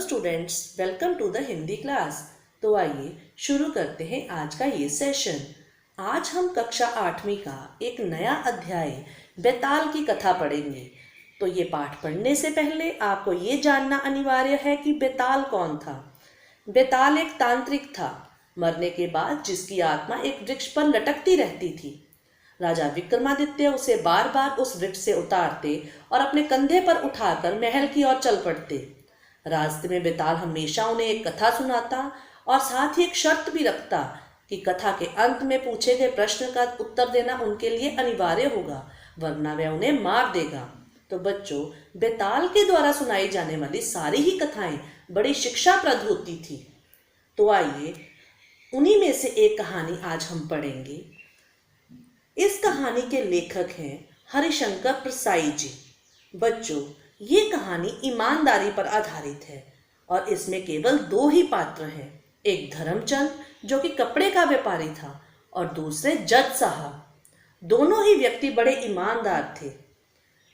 Students, welcome to the Hindi class. तो आइए शुरू करते हैं आज का ये सेशन। आज हम कक्षा 8वीं का एक नया अध्याय बेताल की कथा पढ़ेंगे। तो ये पाठ पढ़ने से पहले आपको ये जानना अनिवार्य है कि बेताल कौन था। बेताल एक तांत्रिक था, मरने के बाद जिसकी आत्मा एक वृक्ष पर लटकती रहती थी। राजा विक्रमादित्य उसे बार बार उस वृक्ष से उतारते और अपने कंधे पर उठाकर महल की ओर चल पड़ते। रास्ते में बेताल हमेशा उन्हें एक कथा सुनाता और साथ ही एक शर्त भी रखता कि कथा के अंत में पूछे गए प्रश्न का उत्तर देना उनके लिए अनिवार्य होगा, वरना वह उन्हें मार देगा। तो बच्चों, बेताल के द्वारा सुनाई जाने वाली सारी ही कथाएं बड़ी शिक्षाप्रद होती थी। तो आइए उन्हीं में से एक कहानी आज हम पढ़ेंगे। इस कहानी के लेखक हैं हरिशंकर प्रसाई जी। बच्चों, ये कहानी ईमानदारी पर आधारित है और इसमें केवल दो ही पात्र हैं, एक धर्मचंद जो कि कपड़े का व्यापारी था और दूसरे जज साहब। दोनों ही व्यक्ति बड़े ईमानदार थे।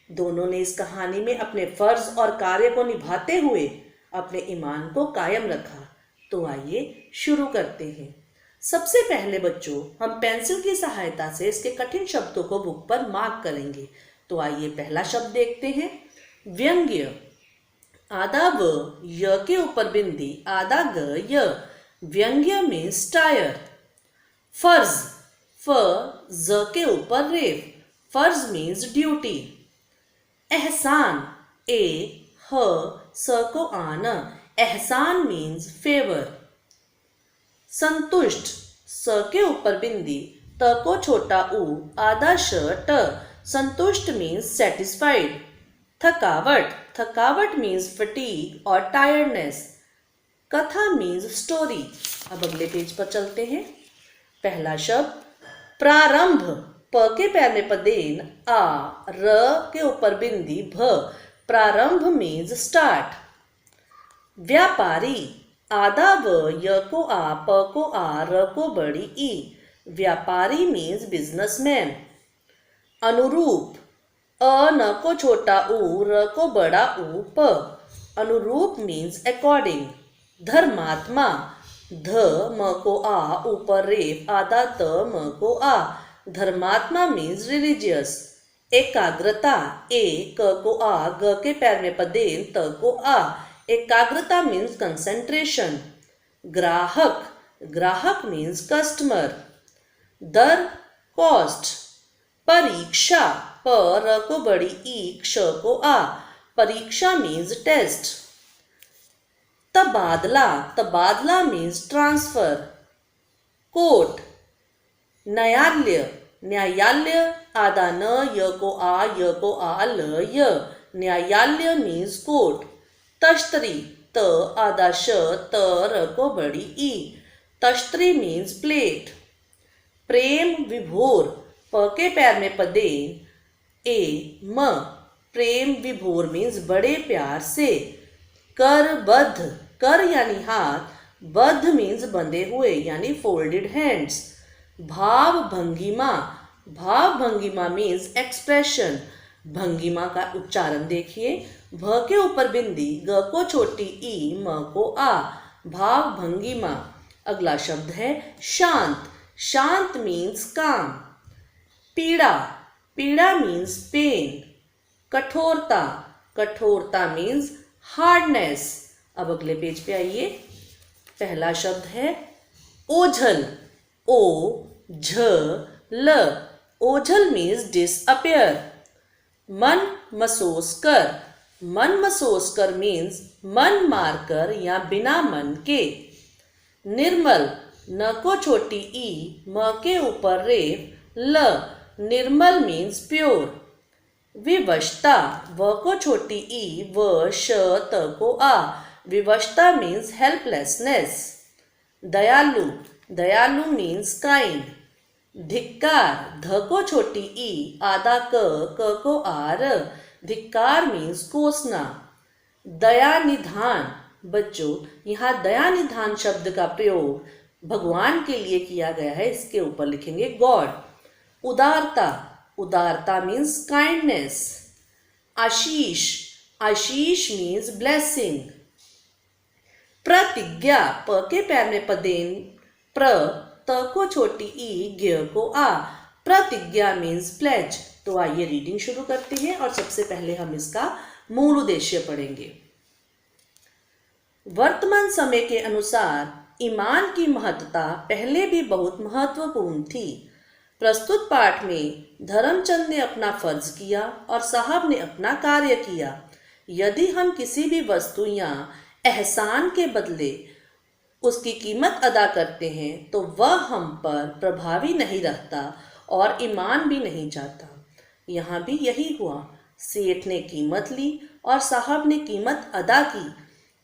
दोनों ने इस कहानी में अपने फर्ज और कार्य को निभाते हुए अपने ईमान को कायम रखा। तो आइए शुरू करते हैं। सबसे पहले बच्चों, हम पेंसिल की सहायता से इसके कठिन शब्दों को बुक पर मार्क करेंगे। तो आइए पहला शब्द देखते हैं, व्यंग्य। आधा व य के ऊपर बिंदी, आधा ग य। व्यंग्य मीन्स टायर। फर्ज, फ ज के ऊपर रेफ, फर्ज मीन्स ड्यूटी। एहसान, ए ह स को आन, एहसान मीन्स फेवर। संतुष्ट, स के ऊपर बिंदी, त को छोटा ऊ, आधा श ट, संतुष्ट मीन्स सेटिस्फाइड। थकावट, थकावट मीन्स फटीग और टायर्डनेस। कथा मीन्स स्टोरी। अब अगले पेज पर चलते हैं। पहला शब्द प्रारंभ, प के पैर में पदेन, आ र के ऊपर बिंदी, भ, प्रारंभ मीन्स स्टार्ट। व्यापारी, आधा व य को आ, प को आ, र को बड़ी ई, व्यापारी मीन्स बिजनेसमैन। अनुरूप, अ न को छोटा ऊ, र को बड़ा ऊ, प, अनुरूप मीन्स अकॉर्डिंग। धर्मात्मा, ध म को आ, ऊपर रेफ, आधा त म को आ, धर्मात्मा मीन्स रिलीजियस। एकाग्रता, ए क को आ, ग के पैर में पदेन, त को आ, एकाग्रता मीन्स कंसंट्रेशन। ग्राहक, ग्राहक मीन्स कस्टमर। दर, कॉस्ट। परीक्षा, प र को बड़ी ई, क्ष को आ, परीक्षा मीन्स टेस्ट। तबादला, तबादला मीन्स ट्रांसफर। कोर्ट, न्यायालय, न्यायालय, आधा न य को आ, य को आ, ल य, न्यायालय मीन्स कोर्ट। तश्तरी, त आधा श, त र को बड़ी ई, तश्तरी मीन्स प्लेट। प्रेम विभोर, प के पैर में पदेन, ए म, प्रेम विभोर मीन्स बड़े प्यार से। करबद्ध, कर यानी हाथ, बद्ध मीन्स बंधे हुए यानी फोल्डेड हैंड्स। भाव भंगिमा, भाव भंगिमा मीन्स एक्सप्रेशन। भंगिमा का उच्चारण देखिए, भ के ऊपर बिंदी, ग को छोटी ई, म को आ, भाव भंगिमा। अगला शब्द है शांत, शांत मीन्स काम। पीड़ा, पीड़ा मीन्स पेन। कठोरता, कठोरता मीन्स हार्डनेस। अब अगले पेज पे आइए। पहला शब्द है ओझल, ओ झ ल, ओझल मीन्स डिसअपियर। मन मसोस कर, मन मसोस कर मीन्स मन मारकर या बिना मन के। निर्मल, न को छोटी ई, म के ऊपर रेफ, ल, निर्मल मीन्स प्योर। विवशता, व को छोटी ई, व श त को आ, विवशता मीन्स हेल्पलेसनेस। दयालु, दयालु मीन्स काइंड। धिक्कार, ध को छोटी ई, आधा क को आर, धिक्कार मीन्स कोसना। दया निधान, बच्चों यहाँ दया निधान शब्द का प्रयोग भगवान के लिए किया गया है, इसके ऊपर लिखेंगे गॉड। उदारता, उदारता मीन्स काइंडनेस। आशीष, आशीष मीन्स ब्लेसिंग। प्रतिज्ञा, प के पैर में पदेन प्र, त को छोटी ई, ज्ञ को आ। प्रतिज्ञा मीन्स प्लेज। तो आइए रीडिंग शुरू करते हैं और सबसे पहले हम इसका मूल उद्देश्य पढ़ेंगे। वर्तमान समय के अनुसार ईमान की महत्ता पहले भी बहुत महत्वपूर्ण थी। प्रस्तुत पाठ में धर्मचंद ने अपना फर्ज किया और साहब ने अपना कार्य किया। यदि हम किसी भी वस्तु या एहसान के बदले उसकी कीमत अदा करते हैं तो वह हम पर प्रभावी नहीं रहता और ईमान भी नहीं जाता। यहाँ भी यही हुआ। सेठ ने कीमत ली और साहब ने कीमत अदा की,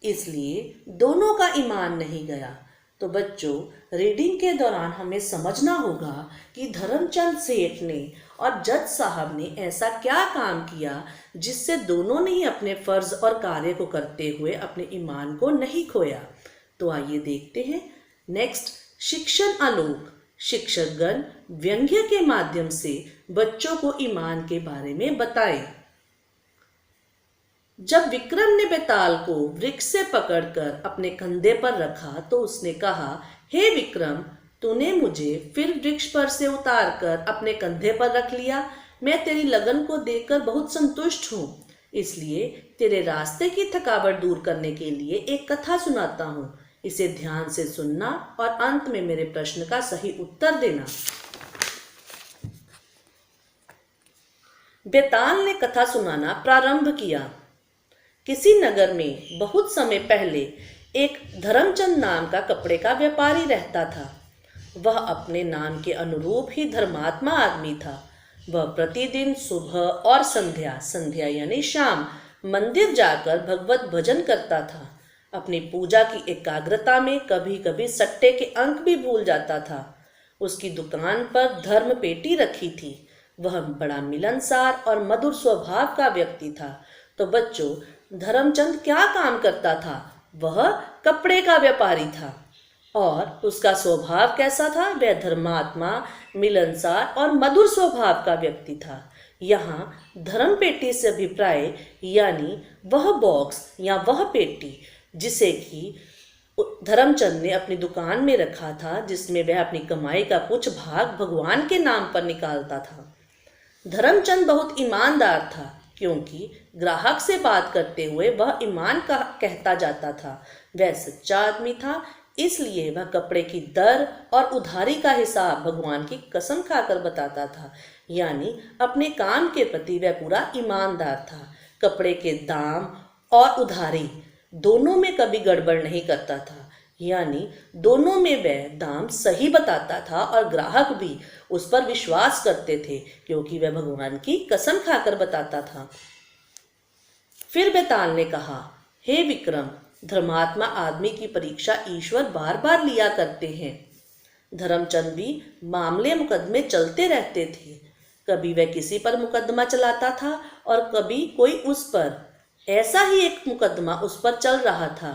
इसलिए दोनों का ईमान नहीं गया। तो बच्चों, रीडिंग के दौरान हमें समझना होगा कि धर्मचंद सेठ ने और जज साहब ने ऐसा क्या काम किया जिससे दोनों ने ही अपने फर्ज और कार्य को करते हुए अपने ईमान को नहीं खोया। तो आइए देखते हैं। नेक्स्ट, शिक्षण आलोक। शिक्षकगण व्यंग्य के माध्यम से बच्चों को ईमान के बारे में बताएं। जब विक्रम ने बेताल को वृक्ष से पकड़कर अपने कंधे पर रखा तो उसने कहा, हे विक्रम, तूने मुझे फिर वृक्ष पर से उतारकर अपने कंधे पर रख लिया। मैं तेरी लगन को देखकर बहुत संतुष्ट हूँ, इसलिए तेरे रास्ते की थकावट दूर करने के लिए एक कथा सुनाता हूँ। इसे ध्यान से सुनना और अंत में मेरे प्रश्न का सही उत्तर देना। बेताल ने कथा सुनाना प्रारंभ किया। किसी नगर में बहुत समय पहले एक धर्मचंद नाम का कपड़े का व्यापारी रहता था। वह अपने नाम के अनुरूप ही धर्मात्मा आदमी था। वह प्रतिदिन सुबह और संध्या यानी शाम मंदिर जाकर भगवत भजन करता था। अपनी पूजा की एकाग्रता में कभी कभी सट्टे के अंक भी भूल जाता था। उसकी दुकान पर धर्म पेटी रखी थी। वह बड़ा मिलनसार और मधुर स्वभाव का व्यक्ति था। तो बच्चों, धर्मचंद क्या काम करता था? वह कपड़े का व्यापारी था। और उसका स्वभाव कैसा था? वह धर्मात्मा, मिलनसार और मधुर स्वभाव का व्यक्ति था। यहाँ धर्म पेटी से अभिप्राय यानी वह बॉक्स या वह पेटी जिसे कि धर्मचंद ने अपनी दुकान में रखा था, जिसमें वह अपनी कमाई का कुछ भाग भगवान के नाम पर निकालता था। धर्मचंद बहुत ईमानदार था, क्योंकि ग्राहक से बात करते हुए वह ईमान का कहता जाता था। वह सच्चा आदमी था, इसलिए वह कपड़े की दर और उधारी का हिसाब भगवान की कसम खाकर बताता था। यानी अपने काम के प्रति वह पूरा ईमानदार था। कपड़े के दाम और उधारी दोनों में कभी गड़बड़ नहीं करता था। यानी दोनों में वह दाम सही बताता था और ग्राहक भी उस पर विश्वास करते थे, क्योंकि वह भगवान की कसम खाकर बताता था। फिर बेताल ने कहा, हे विक्रम, धर्मात्मा आदमी की परीक्षा ईश्वर बार बार लिया करते हैं। धर्मचंद भी मामले मुकदमे चलते रहते थे। कभी वह किसी पर मुकदमा चलाता था और कभी कोई उस पर। ऐसा ही एक मुकदमा उस पर चल रहा था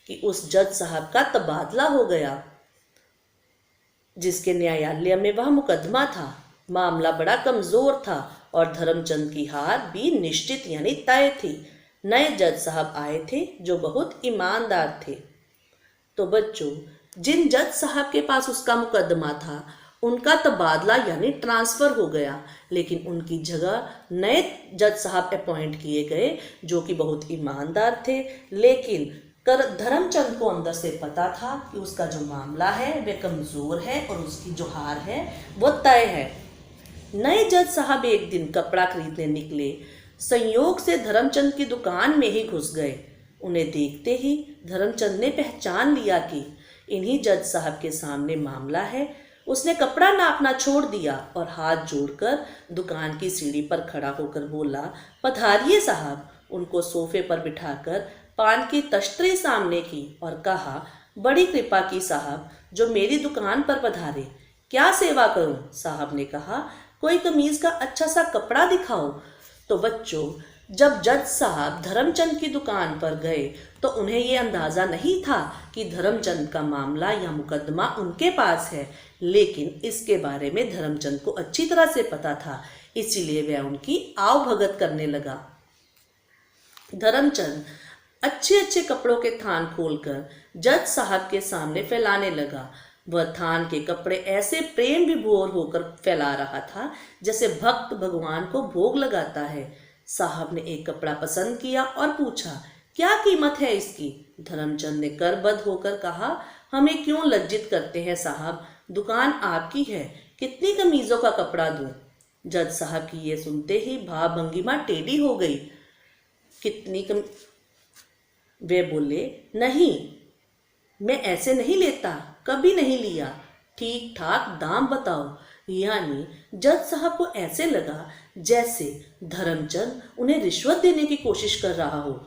कि उस जज साहब का तबादला हो गया, जिसके न्यायालय में वह मुकदमा था। मामला बड़ा कमजोर था और धर्मचंद की हार भी निश्चित यानी तय थी। नए जज साहब आए थे जो बहुत ईमानदार थे। तो बच्चों, जिन जज साहब के पास उसका मुकदमा था उनका तबादला यानी ट्रांसफर हो गया, लेकिन उनकी जगह नए जज साहब अपॉइंट किए गए जो कि बहुत ईमानदार थे। लेकिन धर्मचंद को अंदर से पता था कि उसका जो मामला है वह कमज़ोर है और उसकी जो हार है वह तय है। नए जज साहब एक दिन कपड़ा खरीदने निकले। संयोग से धर्मचंद की दुकान में ही घुस गए। उन्हें देखते ही धर्मचंद ने पहचान लिया कि इन्हीं जज साहब के सामने मामला है। उसने कपड़ा नापना छोड़ दिया और हाथ जोड़कर दुकान की सीढ़ी पर खड़ा होकर बोला, पधारिए साहब। उनको सोफे पर बिठाकर पान की तश्तरी सामने की और कहा, बड़ी कृपा की साहब, जो मेरी दुकान पर पधारे। क्या सेवा करूं? साहब ने कहा, कोई कमीज का अच्छा सा कपड़ा दिखाओ। तो बच्चों, जब जज साहब धर्मचंद की दुकान पर गए तो उन्हें ये अंदाज़ा नहीं था कि धर्मचंद का मामला या मुकदमा उनके पास है, लेकिन इसके बारे में धर्मचंद को अच्छी तरह से पता था, इसीलिए वह उनकी आवभगत करने लगा। धर्मचंद अच्छे अच्छे कपड़ों के थान खोलकर जज साहब के सामने फैलाने लगा। वह थान के कपड़े ऐसे प्रेम विभोर होकर फैला रहा था जैसे भक्त भगवान को भोग लगाता है। साहब ने एक कपड़ा पसंद किया और पूछा, क्या कीमत है इसकी? धर्मचंद ने करबद्ध होकर कहा, हमें क्यों लज्जित करते हैं साहब, दुकान आपकी है, कितनी कमीजों का कपड़ा दूं? जज साहब की ये सुनते ही भाव भंगिमा टेढ़ी हो गई। कितनी कम वे बोले, नहीं, मैं ऐसे नहीं लेता, कभी नहीं लिया, ठीक ठाक दाम बताओ। यानी जज साहब को ऐसे लगा जैसे धर्मचंद उन्हें रिश्वत देने की कोशिश कर रहा हो।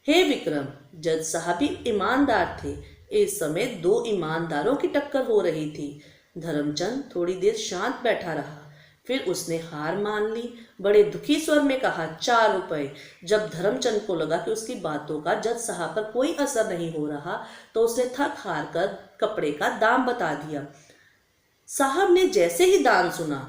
हे विक्रम, जज साहब भी ईमानदार थे। इस समय दो ईमानदारों की टक्कर हो रही थी। धर्मचंद थोड़ी देर शांत बैठा रहा, फिर उसने हार मान ली। बड़े दुखी स्वर में कहा, 4 रुपए। जब धर्मचंद को लगा कि उसकी बातों का जज साहब पर कोई असर नहीं हो रहा तो उसने थक हार कर कपड़े का दाम बता दिया। साहब ने जैसे ही दाम सुना,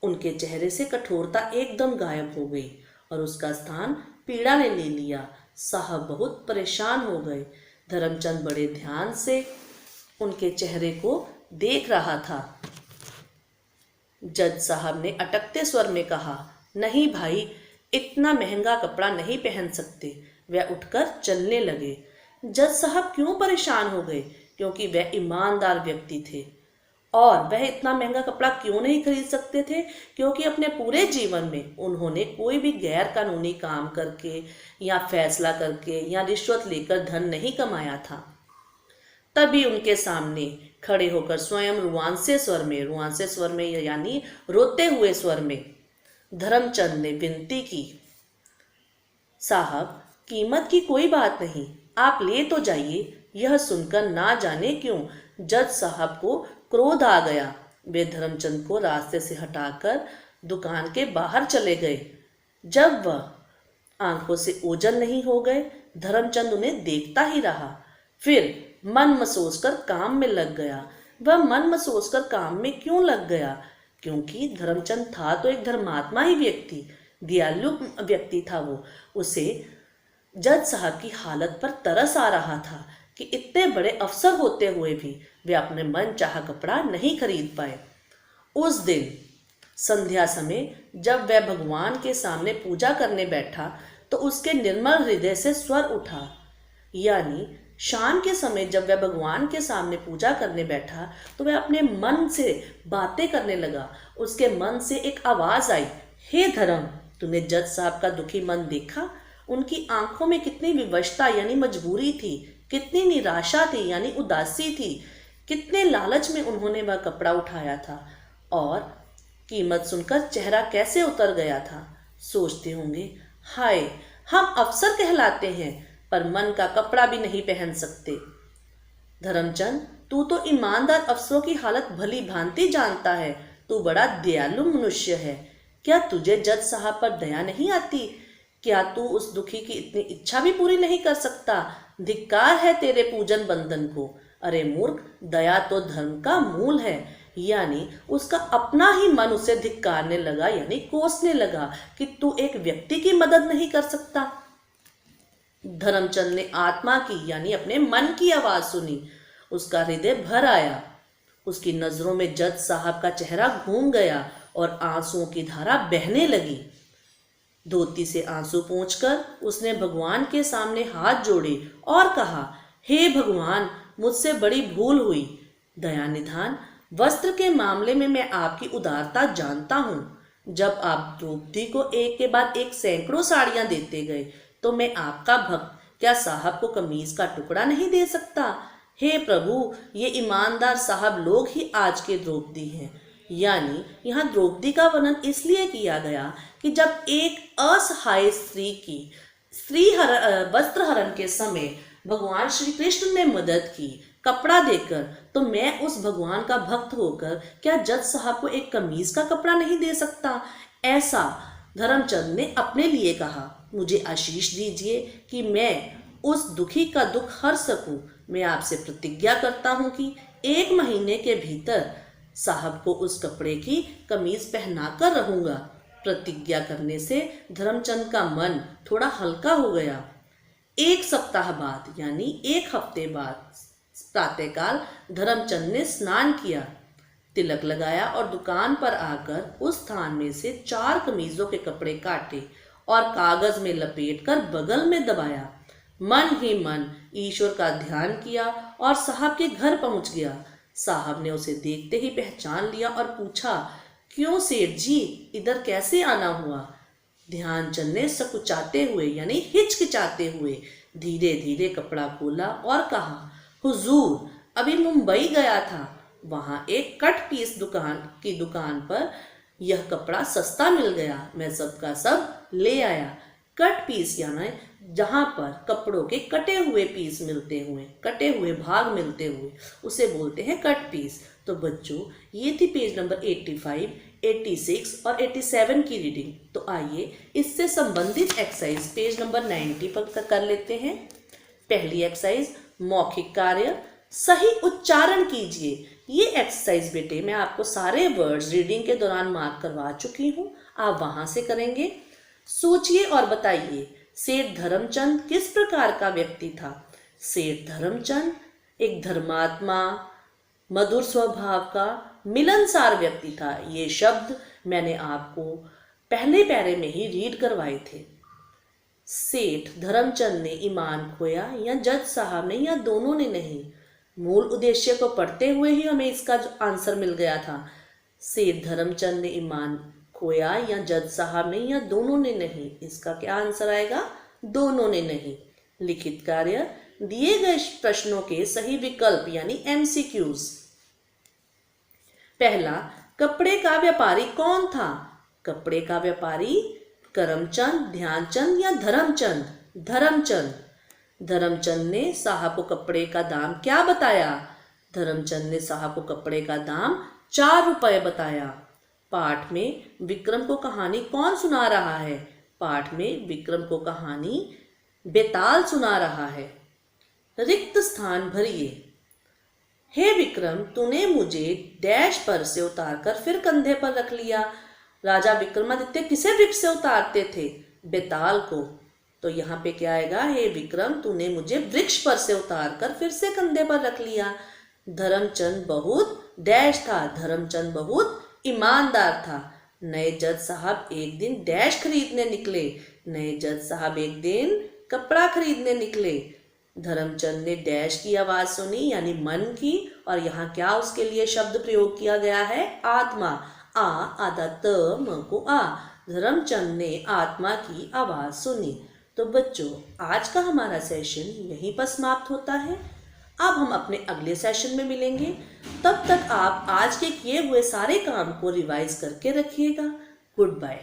उनके चेहरे से कठोरता एकदम गायब हो गई और उसका स्थान पीड़ा ने ले लिया। साहब बहुत परेशान हो गए। धर्मचंद बड़े ध्यान से उनके चेहरे को देख रहा था। जज साहब ने अटकते स्वर में कहा, नहीं भाई, इतना महंगा कपड़ा नहीं पहन सकते। वह उठकर चलने लगे। जज साहब क्यों परेशान हो गए? क्योंकि वह ईमानदार व्यक्ति थे। और वह इतना महंगा कपड़ा क्यों नहीं खरीद सकते थे? क्योंकि अपने पूरे जीवन में उन्होंने कोई भी गैर कानूनी काम करके या फैसला करके या रिश्वत लेकर धन नहीं कमाया था। तभी उनके सामने खड़े होकर स्वयं रुआंसे स्वर में यानी रोते हुए स्वर में धर्मचंद ने विनती की, साहब, कीमत की कोई बात नहीं, आप ले तो जाइए। यह सुनकर ना जाने क्यों जज साहब को क्रोध आ गया। वे धर्मचंद को रास्ते से हटाकर दुकान के बाहर चले गए। जब वह आंखों से ओझल नहीं हो गए, धर्मचंद उन्हें देखता ही रहा। फिर मन मसोस कर काम में लग गया। वह मन मसोस कर काम में क्यों लग गया? क्योंकि धर्मचंद था तो एक धर्मात्मा ही व्यक्ति, दयालु व्यक्ति था वो। उसे जज साहब की हालत पर तरस आ रहा था कि इतने बड़े अफसर होते हुए भी वे अपने मन चाहा कपड़ा नहीं खरीद पाए। उस दिन संध्या समय जब वह भगवान के सामने पूजा करने बैठा तो उसके निर्मल हृदय से स्वर उठा। यानी शाम के समय जब वह भगवान के सामने पूजा करने बैठा तो वह अपने मन से बातें करने लगा। उसके मन से एक आवाज आई, हे धर्म, तूने जज साहब का दुखी मन देखा? उनकी आंखों में कितनी विवशता यानी मजबूरी थी, कितनी निराशा थी यानी उदासी थी, कितने लालच में उन्होंने वह कपड़ा उठाया था और कीमत सुनकर चेहरा कैसे उतर गया था। सोचते होंगे, हाय, हम अफसर कहलाते हैं पर मन का कपड़ा भी नहीं पहन सकते। धर्मचंद, तू तो ईमानदार अफसरों की हालत भली भांति जानता है, तू बड़ा दयालु मनुष्य है। क्या तुझे जज साहब पर दया नहीं आती? क्या तू उस दुखी की इतनी इच्छा भी पूरी नहीं कर सकता? धिक्कार है तेरे पूजन बंधन को। अरे मूर्ख, दया तो धर्म का मूल है। यानी उसका अपना ही मन उसे धिक्कारने लगा यानी कोसने लगा कि तू एक व्यक्ति की मदद नहीं कर सकता। धर्मचंद ने आत्मा की यानी अपने मन की आवाज सुनी। उसका हृदय भर आया। उसकी नजरों में जज साहब का चेहरा घूम गया और आंसुओं की धारा बहने लगी। धोती से आंसू पोंछकर उसने भगवान के सामने हाथ जोड़े और कहा, हे भगवान, मुझसे बड़ी भूल हुई। दया निधान, वस्त्र के मामले में मैं आपकी उदारता जानता हूँ। जब आप द्रौपदी को एक के बाद एक सैकड़ों साड़ियां देते गए तो मैं आपका भक्त क्या साहब को कमीज का टुकड़ा नहीं दे सकता? हे प्रभु, ये ईमानदार साहब लोग ही आज के द्रौपदी हैं। यानी यहाँ द्रौपदी का वर्णन इसलिए किया गया कि जब एक असहाय स्त्री की वस्त्र हरण के समय भगवान श्री कृष्ण ने मदद की कपड़ा देकर, तो मैं उस भगवान का भक्त होकर क्या जज साहब को एक कमीज का कपड़ा नहीं दे सकता? ऐसा धर्मचंद ने अपने लिए कहा। मुझे आशीष दीजिए कि मैं उस दुखी का दुख हर सकूं। मैं आपसे प्रतिज्ञा करता हूं कि 1 महीने के भीतर साहब को उस कपड़े की कमीज पहनाकर रहूंगा। प्रतिज्ञा करने से धर्मचंद का मन थोड़ा हल्का हो गया। एक सप्ताह बाद यानी एक हफ्ते बाद प्रातःकाल धर्मचंद ने स्नान किया, तिलक लगाया और दुकान पर आकर उस थान में से 4 कमीजों के कपड़े काटे और कागज में लपेटकर बगल में दबाया। मन ही मन ईश्वर का ध्यान किया और साहब के घर पहुंच गया। साहब ने उसे देखते ही पहचान लिया और पूछा, क्यों सेठ जी, इधर कैसे आना हुआ? ध्यानचंद ने सकुचाते हुए यानी हिचकिचाते हुए धीरे धीरे कपड़ा खोला और कहा, हुजूर, अभी मुंबई गया था, वहां एक कट पीस की दुकान पर यह कपड़ा सस्ता मिल गया, मैं सबका सब ले आया। कट पीस यानी जहां पर कपड़ों के कटे हुए पीस मिलते हुए, कटे हुए भाग मिलते हुए, उसे बोलते हैं कट पीस। तो बच्चों, ये थी पेज नंबर 85, 86 और 87 की रीडिंग। तो आइए इससे संबंधित एक्सरसाइज पेज नंबर 90 पर कर लेते हैं। पहली एक्सरसाइज, मौखिक कार्य, सही उच्चारण कीजिए। ये एक्सरसाइज बेटे मैं आपको सारे वर्ड्स रीडिंग के दौरान मार्क करवा चुकी हूँ, आप वहां से करेंगे। सोचिए और बताइए, सेठ धर्मचंद किस प्रकार का व्यक्ति था? सेठ धर्मचंद एक धर्मात्मा, मधुर स्वभाव का, मिलनसार व्यक्ति था। ये शब्द मैंने आपको पहले पैरे में ही रीड करवाए थे। सेठ धर्मचंद ने ईमान खोया या जज साहब ने या दोनों ने नहीं? मूल उद्देश्य को पढ़ते हुए ही हमें इसका जो आंसर मिल गया था। सेठ धर्मचंद ने ईमान खोया या जज साहब ने या दोनों ने नहीं? इसका क्या आंसर आएगा? दोनों ने नहीं। लिखित कार्य, दिए गए प्रश्नों के सही विकल्प यानी MCQs। पहला, कपड़े का व्यापारी कौन था? कपड़े का व्यापारी करमचंद, ध्यानचंद या धर्मचंद? धर्मचंद। धर्मचंद ने साहब को कपड़े का दाम क्या बताया? धर्मचंद ने साहब को कपड़े का दाम 4 रुपए बताया। पाठ में विक्रम को कहानी कौन सुना रहा है? पाठ में विक्रम को कहानी बेताल सुना रहा है। रिक्त स्थान भरिए। हे विक्रम, तूने मुझे डैश पर से उतारकर फिर कंधे पर रख लिया। राजा विक्रमादित्य किसे वृक्ष से उतारते थे? बेताल को। तो यहाँ पे क्या आएगा? हे विक्रम, तूने मुझे वृक्ष पर से उतारकर फिर से कंधे पर रख लिया। धर्मचंद बहुत डैश था। धर्मचंद बहुत ईमानदार था। नए जज साहब एक दिन डैश खरीदने निकले। नए जज साहब एक दिन कपड़ा खरीदने निकले। धर्मचंद ने डैश की आवाज सुनी यानी मन की, और यहाँ क्या उसके लिए शब्द प्रयोग किया गया है? आत्मा। आ आधा त म को आ। धर्मचंद ने आत्मा की आवाज सुनी। तो बच्चों, आज का हमारा सेशन यहीं पर समाप्त होता है। अब हम अपने अगले सेशन में मिलेंगे। तब तक आप आज के किए हुए सारे काम को रिवाइज करके रखिएगा। Good bye.